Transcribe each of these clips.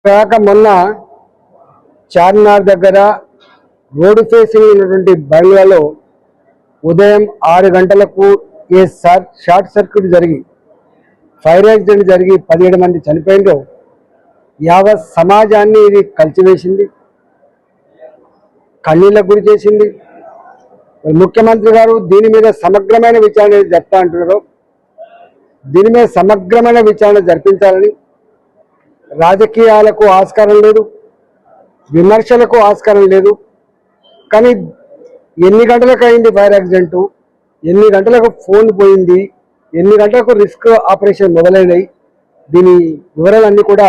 కాక మొన్న చార్మినార్ దగ్గర రోడ్డు ఫేసింగ్ ఉన్నటువంటి బంగ్లాలో ఉదయం 6 గంటలకు షార్ట్ సర్క్యూట్ జరిగి ఫైర్ యాక్సిడెంట్ జరిగి 17 మంది చనిపోయిందో యావత్ సమాజాన్ని ఇది కలిసివేసింది, కన్నీళ్ళకు గురి చేసింది. ముఖ్యమంత్రి గారు దీని మీద సమగ్రమైన విచారణ జరుపుతా అంటున్నారు. దీని మీద సమగ్రమైన విచారణ జరిపించాలని, రాజకీయాలకు ఆస్కారం లేదు, విమర్శలకు ఆస్కారం లేదు. కానీ ఎన్ని గంటలకు అయింది ఫైర్ యాక్సిడెంటు, ఎన్ని గంటలకు ఫోన్ పోయింది, ఎన్ని గంటలకు రిస్క్ ఆపరేషన్ మొదలైనవి, దీని వివరాలన్నీ కూడా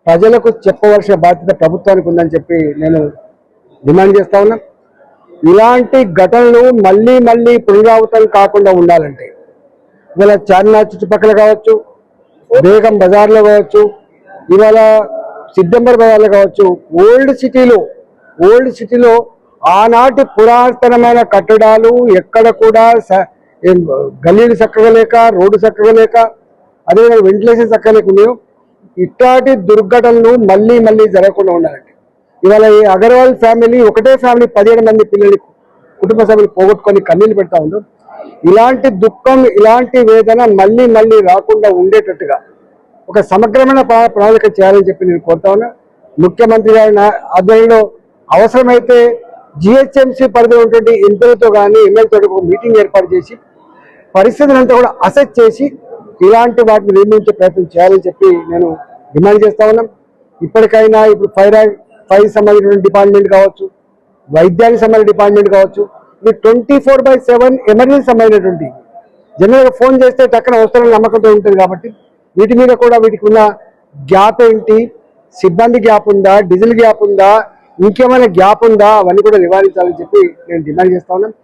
ప్రజలకు చెప్పవలసిన బాధ్యత ప్రభుత్వానికి ఉందని చెప్పి నేను డిమాండ్ చేస్తా ఉన్నా. ఇలాంటి ఘటనలు మళ్ళీ మళ్ళీ పునరావృతం కాకుండా ఉండాలంటే ఇవాళ చార్మినార్ చుట్టుపక్కల కావచ్చు, బేగం బజార్లో కావచ్చు, ఇవాళ సిద్దంబర్ బజార్లో కావచ్చు, ఓల్డ్ సిటీలో ఆనాటి పురాతనమైన కట్టడాలు ఎక్కడ కూడా గల్లీలు చక్కగా లేక, రోడ్డు చక్కగా లేక, అదేవిధంగా వెంటిలేషన్ చక్కగా లేకుండా ఇట్లాంటి దుర్ఘటనలు మళ్ళీ మళ్ళీ జరగకుండా ఉండాలండి. ఇవాళ ఈ అగర్వాల్ ఫ్యామిలీ ఒకటే ఫ్యామిలీ 17 మంది పిల్లలు కుటుంబ సభ్యులు పోగొట్టుకొని కన్నీళ్ళు పెడతా ఉందో ఇలాంటి దుఃఖం, ఇలాంటి వేదన మళ్ళీ మళ్ళీ రాకుండా ఉండేటట్టుగా ఒక సమగ్రమైన ప్రణాళిక చేయాలని చెప్పి నేను కోరుతా ఉన్నా. ముఖ్యమంత్రి గారి ఆధ్వర్యంలో అవసరమైతే జిహెచ్ఎంసీ పరిధిలో ఉన్నటువంటి ఎంపీలతో కానీ ఎమ్మెల్యేతో ఒక మీటింగ్ ఏర్పాటు చేసి పరిస్థితులంతా కూడా అసెస్ చేసి ఇలాంటి వాటిని నిర్మించే ప్రయత్నం చేయాలని చెప్పి నేను డిమాండ్ చేస్తా ఉన్నాం. ఇప్పటికైనా ఇప్పుడు ఫైర్ సంబంధించిన డిపార్ట్మెంట్ కావచ్చు, వైద్యానికి సంబంధించిన డిపార్ట్మెంట్ కావచ్చు, మీరు 24/7 ఎమర్జెన్సీ సంబంధించినటువంటి జనరల్గా ఫోన్ చేస్తే టక్కన వస్తున్న నమ్మకంతో ఉంటుంది. కాబట్టి వీటి మీద కూడా వీటికి ఉన్న గ్యాప్ ఏంటి, సిబ్బంది గ్యాప్ ఉందా, డీజిల్ గ్యాప్ ఉందా, ఇంకేమైనా గ్యాప్ ఉందా, అవన్నీ కూడా నివారించాలని చెప్పి నేను డిమాండ్ చేస్తా ఉన్నాను.